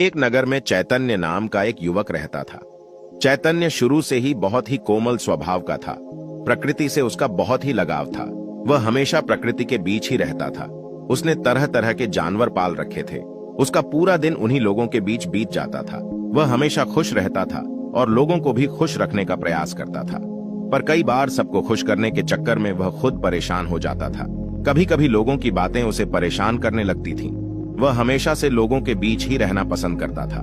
एक नगर में चैतन्य नाम का एक युवक रहता था। चैतन्य शुरू से ही बहुत ही कोमल स्वभाव का था। प्रकृति से उसका बहुत ही लगाव था। वह हमेशा प्रकृति के बीच ही रहता था। उसने तरह तरह के जानवर पाल रखे थे। उसका पूरा दिन उन्हीं लोगों के बीच बीत जाता था। वह हमेशा खुश रहता था और लोगों को भी खुश रखने का प्रयास करता था। पर कई बार सबको खुश करने के चक्कर में वह खुद परेशान हो जाता था। कभी कभी लोगों की बातें उसे परेशान करने लगती थीं। वह हमेशा से लोगों के बीच ही रहना पसंद करता था,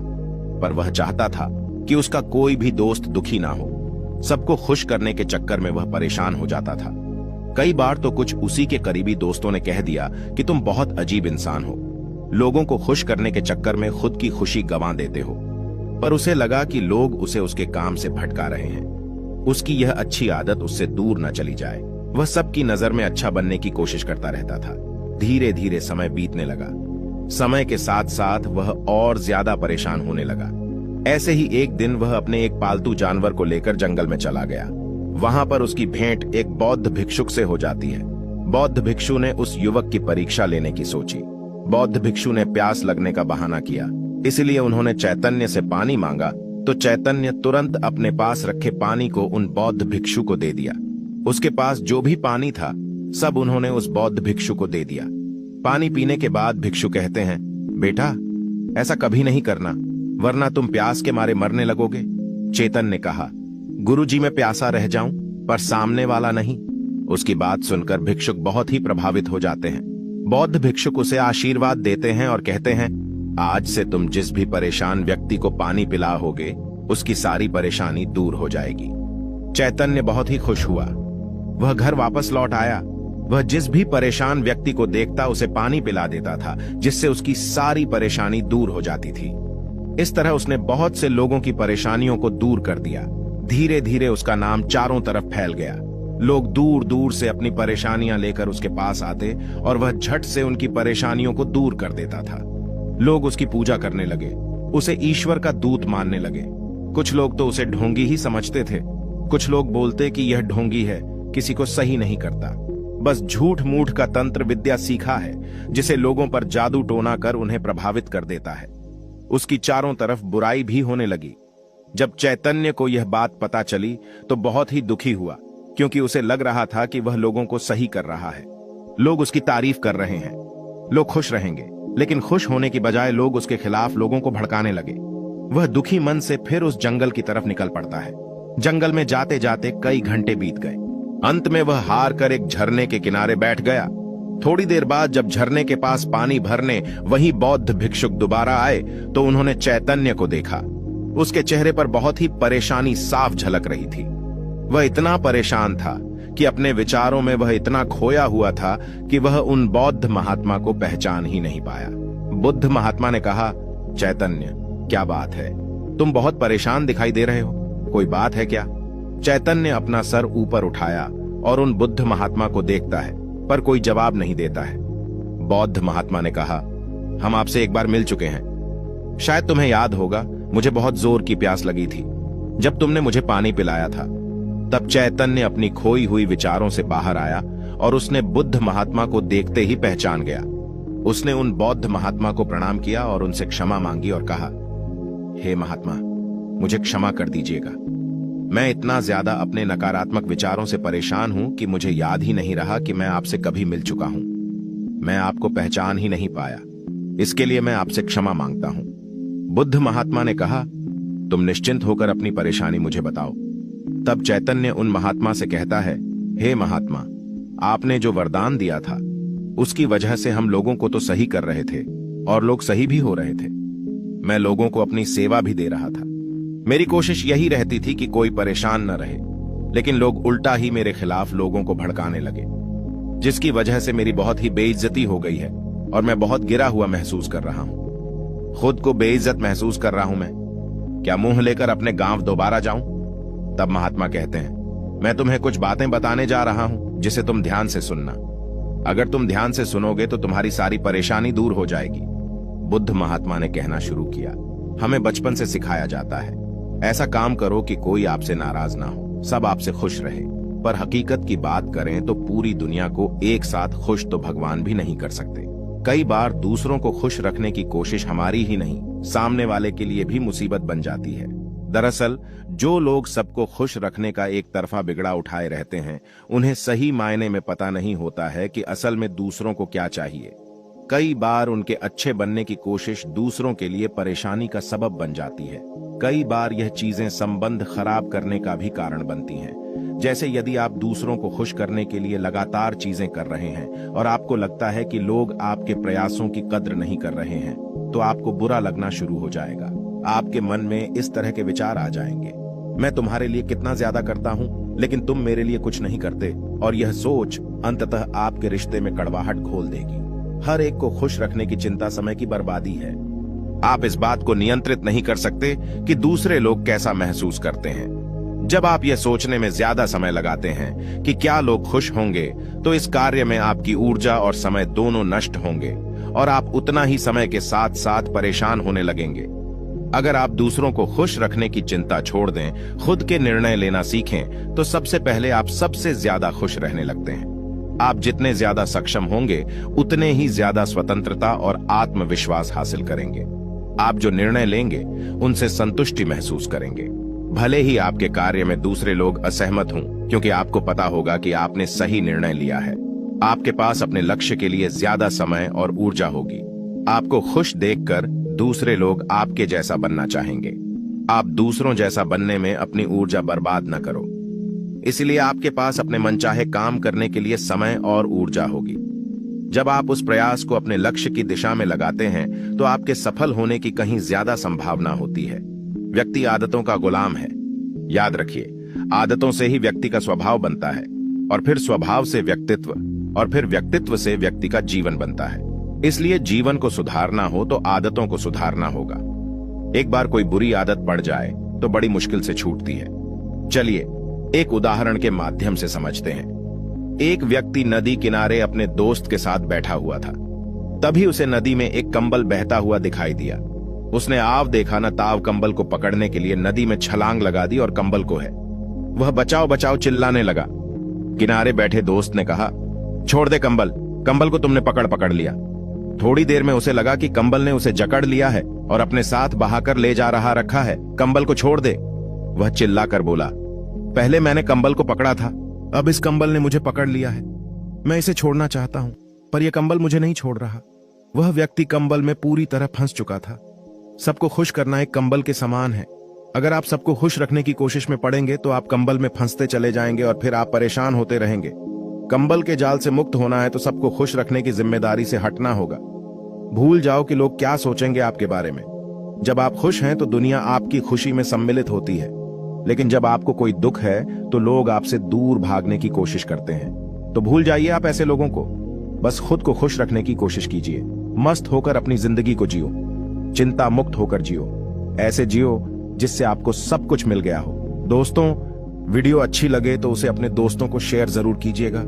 पर वह चाहता था कि उसका कोई भी दोस्त दुखी ना हो। सबको खुश करने के चक्कर में वह परेशान हो जाता था। कई बार तो कुछ उसी के करीबी दोस्तों ने कह दिया कि तुम बहुत अजीब इंसान हो, लोगों को खुश करने के चक्कर में खुद की खुशी गंवा देते हो। पर उसे लगा कि लोग उसे उसके काम से भटका रहे हैं। उसकी यह अच्छी आदत उससे दूर न चली जाए। वह सबकी नजर में अच्छा बनने की कोशिश करता रहता था। धीरे धीरे समय बीतने लगा। समय के साथ साथ वह और ज्यादा परेशान होने लगा। ऐसे ही एक दिन वह अपने एक पालतू जानवर को लेकर जंगल में चला गया। वहां पर उसकी भेंट एक बौद्ध भिक्षुक से हो जाती है। बौद्ध भिक्षु ने उस युवक की परीक्षा लेने की सोची। बौद्ध भिक्षु ने प्यास लगने का बहाना किया, इसलिए उन्होंने चैतन्य से पानी मांगा तो चैतन्य तुरंत अपने पास रखे पानी को उन बौद्ध भिक्षु को दे दिया। उसके पास जो भी पानी था सब उन्होंने उस बौद्ध भिक्षु को दे दिया। पानी पीने के बाद भिक्षु कहते हैं, बेटा ऐसा कभी नहीं करना, वरना तुम प्यास के मारे मरने लगोगे। चेतन ने कहा, गुरुजी मैं प्यासा रह जाऊं पर सामने वाला नहीं। उसकी बात सुनकर भिक्षुक बहुत ही प्रभावित हो जाते हैं। बौद्ध भिक्षुक उसे आशीर्वाद देते हैं और कहते हैं, आज से तुम जिस भी परेशान व्यक्ति को पानी पिलाओगे उसकी सारी परेशानी दूर हो जाएगी। चैतन्य बहुत ही खुश हुआ। वह घर वापस लौट आया। वह जिस भी परेशान व्यक्ति को देखता उसे पानी पिला देता था, जिससे उसकी सारी परेशानी दूर हो जाती थी। इस तरह उसने बहुत से लोगों की परेशानियों को दूर कर दिया। धीरे धीरे उसका नाम चारों तरफ फैल गया। लोग दूर दूर से अपनी परेशानियां लेकर उसके पास आते और वह झट से उनकी परेशानियों को दूर कर देता था। लोग उसकी पूजा करने लगे, उसे ईश्वर का दूत मानने लगे। कुछ लोग तो उसे ढोंगी ही समझते थे। कुछ लोग बोलते कि यह ढोंगी है, किसी को सही नहीं करता, बस झूठ मूठ का तंत्र विद्या सीखा है, जिसे लोगों पर जादू टोना कर उन्हें प्रभावित कर देता है। उसकी चारों तरफ बुराई भी होने लगी। जब चैतन्य को यह बात पता चली तो बहुत ही दुखी हुआ, क्योंकि उसे लग रहा था कि वह लोगों को सही कर रहा है। लोग उसकी तारीफ कर रहे हैं, लोग खुश रहेंगे, लेकिन खुश होने की बजाय लोग उसके खिलाफ लोगों को भड़काने लगे। वह दुखी मन से फिर उस जंगल की तरफ निकल पड़ता है। जंगल में जाते जाते कई घंटे बीत गए। अंत में वह हार कर एक झरने के किनारे बैठ गया। थोड़ी देर बाद जब झरने के पास पानी भरने वही बौद्ध भिक्षुक दोबारा आए तो उन्होंने चैतन्य को देखा। उसके चेहरे पर बहुत ही परेशानी साफ झलक रही थी। वह इतना परेशान था कि अपने विचारों में वह इतना खोया हुआ था कि वह उन बौद्ध महात्मा को पहचान ही नहीं पाया। बुद्ध महात्मा ने कहा, चैतन्य क्या बात है, तुम बहुत परेशान दिखाई दे रहे हो, कोई बात है क्या? चैतन्य अपना सर ऊपर उठाया और उन बुद्ध महात्मा को देखता है, पर कोई जवाब नहीं देता है। बौद्ध महात्मा ने कहा, हम आपसे एक बार मिल चुके हैं, शायद तुम्हें याद होगा, मुझे बहुत जोर की प्यास लगी थी। जब तुमने मुझे पानी पिलाया था तब चैतन्य अपनी खोई हुई विचारों से बाहर आया और उसने बुद्ध महात्मा को देखते ही पहचान गया। उसने उन बौद्ध महात्मा को प्रणाम किया और उनसे क्षमा मांगी और कहा, हे महात्मा, मुझे क्षमा कर दीजिएगा। मैं इतना ज्यादा अपने नकारात्मक विचारों से परेशान हूं कि मुझे याद ही नहीं रहा कि मैं आपसे कभी मिल चुका हूं। मैं आपको पहचान ही नहीं पाया, इसके लिए मैं आपसे क्षमा मांगता हूं। बुद्ध महात्मा ने कहा, तुम निश्चिंत होकर अपनी परेशानी मुझे बताओ। तब चैतन्य उन महात्मा से कहता है, हे महात्मा, आपने जो वरदान दिया था उसकी वजह से हम लोगों को तो सही कर रहे थे और लोग सही भी हो रहे थे। मैं लोगों को अपनी सेवा भी दे रहा था। मेरी कोशिश यही रहती थी कि कोई परेशान न रहे, लेकिन लोग उल्टा ही मेरे खिलाफ लोगों को भड़काने लगे, जिसकी वजह से मेरी बहुत ही बेइज्जती हो गई है और मैं बहुत गिरा हुआ महसूस कर रहा हूं। खुद को बेइज्जत महसूस कर रहा हूं मैं। क्या मुंह लेकर अपने गांव दोबारा जाऊं? तब महात्मा कहते हैं, मैं तुम्हें कुछ बातें बताने जा रहा हूं जिसे तुम ध्यान से सुनना। अगर तुम ध्यान से सुनोगे तो तुम्हारी सारी परेशानी दूर हो जाएगी। बुद्ध महात्मा ने कहना शुरू किया, हमें बचपन से सिखाया जाता है, ऐसा काम करो कि कोई आपसे नाराज ना हो, सब आपसे खुश रहे। पर हकीकत की बात करें तो पूरी दुनिया को एक साथ खुश तो भगवान भी नहीं कर सकते। कई बार दूसरों को खुश रखने की कोशिश हमारी ही नहीं, सामने वाले के लिए भी मुसीबत बन जाती है। दरअसल जो लोग सबको खुश रखने का एक तरफा बिगड़ा उठाए रहते हैं, उन्हें सही मायने में पता नहीं होता है कि असल में दूसरों को क्या चाहिए। कई बार उनके अच्छे बनने की कोशिश दूसरों के लिए परेशानी का सबब बन जाती है। कई बार यह चीजें संबंध खराब करने का भी कारण बनती हैं। जैसे यदि आप दूसरों को खुश करने के लिए लगातार चीजें कर रहे हैं और आपको लगता है कि लोग आपके प्रयासों की कद्र नहीं कर रहे हैं, तो आपको बुरा लगना शुरू हो जाएगा। आपके मन में इस तरह के विचार आ जाएंगे, मैं तुम्हारे लिए कितना ज्यादा करता हूं लेकिन तुम मेरे लिए कुछ नहीं करते, और यह सोच अंततः आपके रिश्ते में कड़वाहट घोल देगी। हर एक को खुश रखने की चिंता समय की बर्बादी है। आप इस बात को नियंत्रित नहीं कर सकते कि दूसरे लोग कैसा महसूस करते हैं। जब आप यह सोचने में ज्यादा समय लगाते हैं कि क्या लोग खुश होंगे, तो इस कार्य में आपकी ऊर्जा और समय दोनों नष्ट होंगे और आप उतना ही समय के साथ साथ परेशान होने लगेंगे। अगर आप दूसरों को खुश रखने की चिंता छोड़ दें, खुद के निर्णय लेना सीखें, तो सबसे पहले आप सबसे ज्यादा खुश रहने लगते हैं। आप जितने ज्यादा सक्षम होंगे, उतने ही ज्यादा स्वतंत्रता और आत्मविश्वास हासिल करेंगे। आप जो निर्णय लेंगे, उनसे संतुष्टि महसूस करेंगे, भले ही आपके कार्य में दूसरे लोग असहमत हों, क्योंकि आपको पता होगा कि आपने सही निर्णय लिया है। आपके पास अपने लक्ष्य के लिए ज्यादा समय और ऊर्जा होगी। आपको खुश देखकर दूसरे लोग आपके जैसा बनना चाहेंगे। आप दूसरों जैसा बनने में अपनी ऊर्जा बर्बाद न करो। इसलिए आपके पास अपने मनचाहे काम करने के लिए समय और ऊर्जा होगी। जब आप उस प्रयास को अपने लक्ष्य की दिशा में लगाते हैं, तो आपके सफल होने की कहीं ज्यादा संभावना होती है। व्यक्ति आदतों का गुलाम है। याद रखिए, आदतों से ही व्यक्ति का स्वभाव बनता है, और फिर स्वभाव से व्यक्तित्व, और फिर व्यक्तित्व से व्यक्ति का जीवन बनता है। इसलिए जीवन को सुधारना हो तो आदतों को सुधारना होगा। एक बार कोई बुरी आदत पड़ जाए तो बड़ी मुश्किल से छूटती है। चलिए एक उदाहरण के माध्यम से समझते हैं। एक व्यक्ति नदी किनारे अपने दोस्त के साथ बैठा हुआ था। तभी उसे नदी में एक कंबल बहता हुआ दिखाई दिया। उसने आव देखा न ताव कंबल को पकड़ने के लिए नदी में छलांग लगा दी और कंबल को है। वह बचाओ बचाओ चिल्लाने लगा। किनारे बैठे दोस्त ने कहा, छोड़ दे कंबल, कंबल को तुमने पकड़ लिया। थोड़ी देर में उसे लगा कि कंबल ने उसे जकड़ लिया है और अपने साथ बहाकर ले जा रखा है। कंबल को छोड़ दे। वह चिल्लाकर बोला, पहले मैंने कंबल को पकड़ा था, अब इस कंबल ने मुझे पकड़ लिया है। मैं इसे छोड़ना चाहता हूं, पर यह कंबल मुझे नहीं छोड़ रहा। वह व्यक्ति कंबल में पूरी तरह फंस चुका था। सबको खुश करना एक कंबल के समान है। अगर आप सबको खुश रखने की कोशिश में पड़ेंगे, तो आप कंबल में फंसते चले जाएंगे और फिर आप परेशान होते रहेंगे। कंबल के जाल से मुक्त होना है तो सबको खुश रखने की जिम्मेदारी से हटना होगा। भूल जाओ कि लोग क्या सोचेंगे आपके बारे में। जब आप खुश हैं तो दुनिया आपकी खुशी में सम्मिलित होती है, लेकिन जब आपको कोई दुख है तो लोग आपसे दूर भागने की कोशिश करते हैं। तो भूल जाइए आप ऐसे लोगों को। बस खुद को खुश रखने की कोशिश कीजिए। मस्त होकर अपनी जिंदगी को जियो, चिंता मुक्त होकर जियो। ऐसे जियो जिससे आपको सब कुछ मिल गया हो। दोस्तों, वीडियो अच्छी लगे तो उसे अपने दोस्तों को शेयर जरूर कीजिएगा,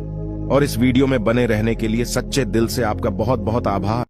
और इस वीडियो में बने रहने के लिए सच्चे दिल से आपका बहुत बहुत आभार।